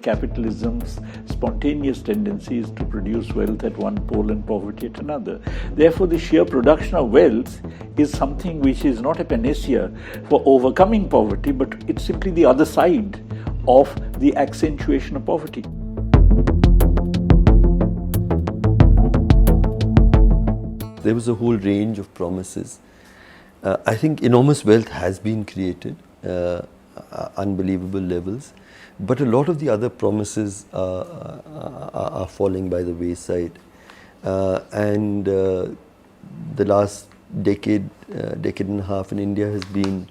Capitalism's spontaneous tendency is to produce wealth at one pole and poverty at another. Therefore, the sheer production of wealth is something which is not a panacea for overcoming poverty, but it's simply the other side of the accentuation of poverty. There was a whole range of promises. I think enormous wealth has been created, unbelievable levels, but a lot of the other promises are falling by the wayside. The last decade and a half in India has been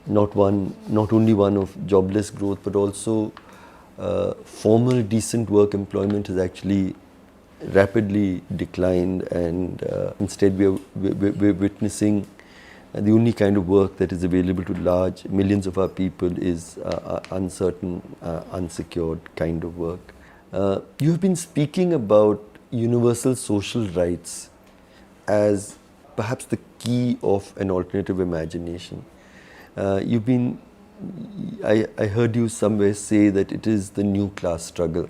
not only one of jobless growth, but also formal decent work employment has actually rapidly declined, and instead we're witnessing the only kind of work that is available to large millions of our people is uncertain, unsecured kind of work. You have been speaking about universal social rights as perhaps the key of an alternative imagination. I heard you somewhere say that it is the new class struggle.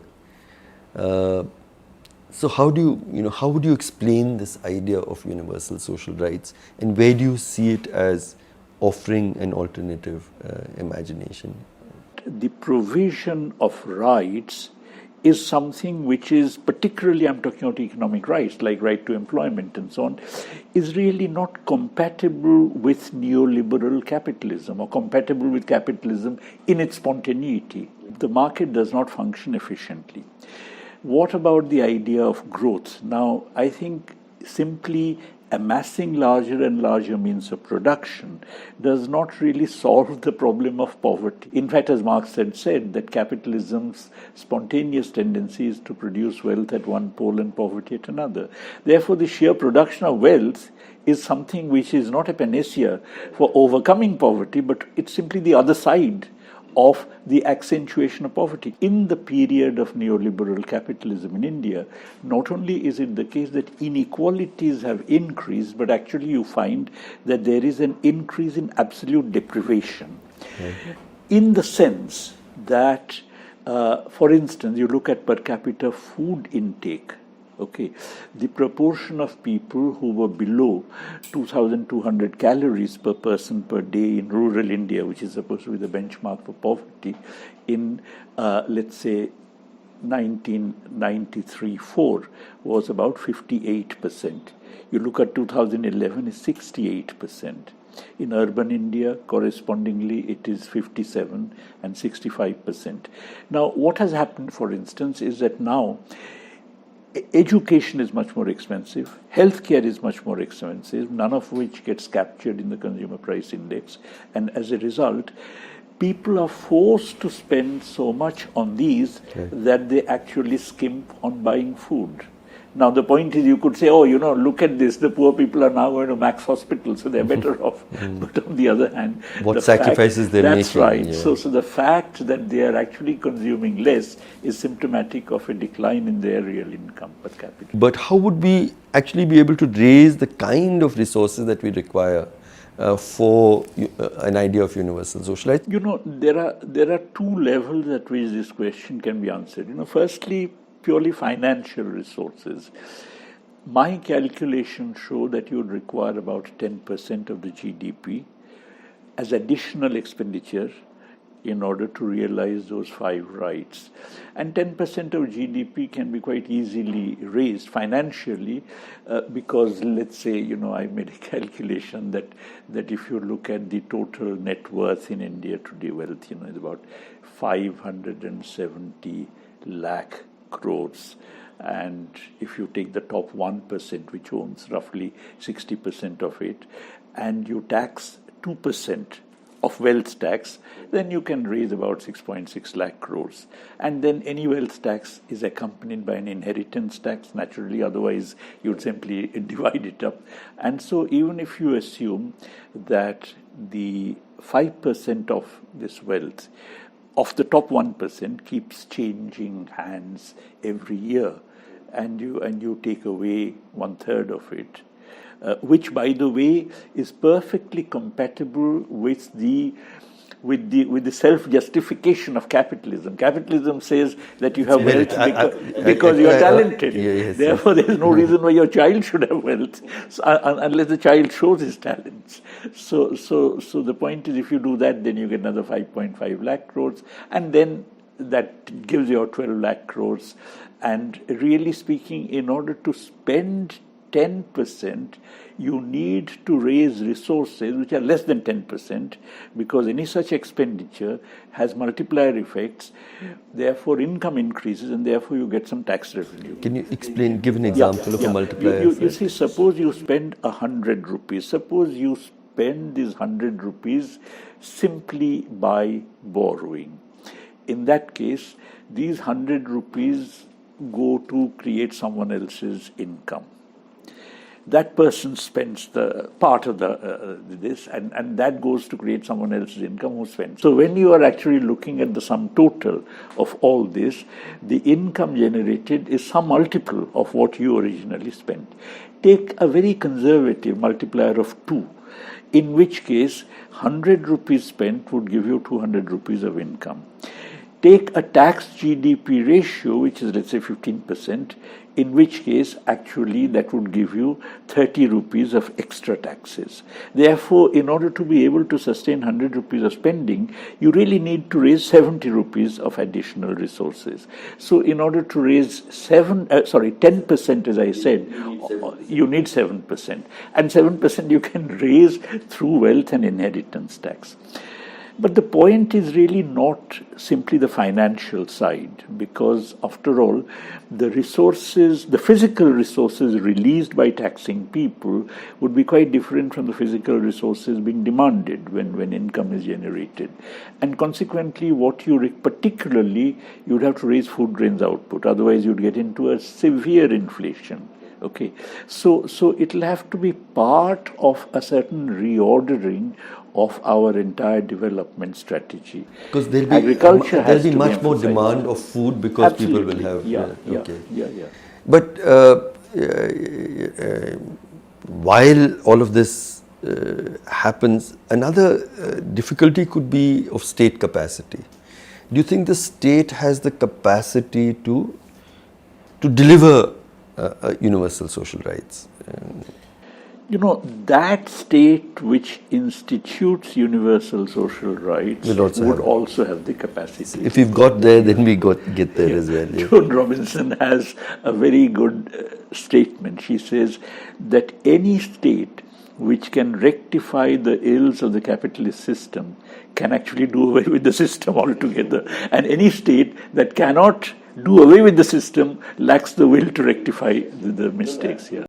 So how would you explain this idea of universal social rights, and where do you see it as offering an alternative imagination? The provision of rights is something which is, particularly I'm talking about economic rights, like right to employment and so on, is really not compatible with neoliberal capitalism or compatible with capitalism in its spontaneity. The market does not function efficiently. What about the idea of growth? Now, I think simply amassing larger and larger means of production does not really solve the problem of poverty. In fact, as Marx had said, that capitalism's spontaneous tendency is to produce wealth at one pole and poverty at another. Therefore, the sheer production of wealth is something which is not a panacea for overcoming poverty, but it's simply the other side of the accentuation of poverty. In the period of neoliberal capitalism in India, not only is it the case that inequalities have increased, but actually you find that there is an increase in absolute deprivation. Mm-hmm. In the sense that, for instance, you look at per capita food intake. Okay, the proportion of people who were below 2,200 calories per person per day in rural India, which is supposed to be the benchmark for poverty, in let's say 1993-4 was about 58%. You look at 2011, it's 68%. In urban India, correspondingly, it is 57 and 65%. Now, what has happened, for instance, is that now education is much more expensive, healthcare is much more expensive, none of which gets captured in the consumer price index, and as a result, people are forced to spend so much on these that they actually skimp on buying food. Now the point is, you could say, look at this, the poor people are now going to max hospital, so they're better off. But on the other hand, what sacrifices they're making. That's right. Yeah. So the fact that they are actually consuming less is symptomatic of a decline in their real income per capita. But how would we actually be able to raise the kind of resources that we require for an idea of universal social rights? There are two levels at which this question can be answered. Firstly, purely financial resources. My calculations show that you would require about 10% of the GDP as additional expenditure in order to realize those 5 rights. And 10% of GDP can be quite easily raised financially because, let's say, I made a calculation that if you look at the total net worth in India today, wealth, is about 570 lakh crores, and if you take the top 1%, which owns roughly 60% of it, and you tax 2% of wealth tax, then you can raise about 6.6 lakh crores. And then any wealth tax is accompanied by an inheritance tax, naturally, otherwise you'd simply divide it up. And so even if you assume that the 5% of this wealth of the top 1% keeps changing hands every year, and you take away 1/3 of it, which, by the way, is perfectly compatible with the with the self-justification of capitalism. Capitalism says that you have wealth because you are talented. Therefore, there is no reason why your child should have wealth, unless the child shows his talents. So the point is, if you do that, then you get another 5.5 lakh crores, and then that gives you 12 lakh crores. And really speaking, in order to spend 10%, you need to raise resources which are less than 10%, because any such expenditure has multiplier effects. Therefore, income increases, and therefore you get some tax revenue. Can you explain, give an example of a multiplier effect? You see, suppose you spend 100 rupees. Suppose you spend these 100 rupees simply by borrowing. In that case, these 100 rupees go to create someone else's income. That person spends the part of this, and that goes to create someone else's income who spends. So when you are actually looking at the sum total of all this, the income generated is some multiple of what you originally spent. Take a very conservative multiplier of 2, in which case 100 rupees spent would give you 200 rupees of income. Take a tax GDP ratio, which is, let's say, 15%, in which case actually that would give you 30 rupees of extra taxes. Therefore, in order to be able to sustain 100 rupees of spending, you really need to raise 70 rupees of additional resources. So in order to raise 10%, as I said, you need 7%. And 7% you can raise through wealth and inheritance tax. But the point is really not simply the financial side, because after all, the resources, the physical resources released by taxing people would be quite different from the physical resources being demanded when income is generated. And consequently, particularly, you'd have to raise food grains output, otherwise you'd get into a severe inflation. Okay, so it'll have to be part of a certain reordering of our entire development strategy. Because there'll be much more demand of food because Absolutely. People will have. But while all of this happens, another difficulty could be of state capacity. Do you think the state has the capacity to deliver universal social rights? That state which institutes universal social rights would also have the capacity. If we've got there, then we get there as well. Yeah. Joan Robinson has a very good statement. She says that any state which can rectify the ills of the capitalist system can actually do away with the system altogether. And any state that cannot do away with the system lacks the will to rectify the mistakes here.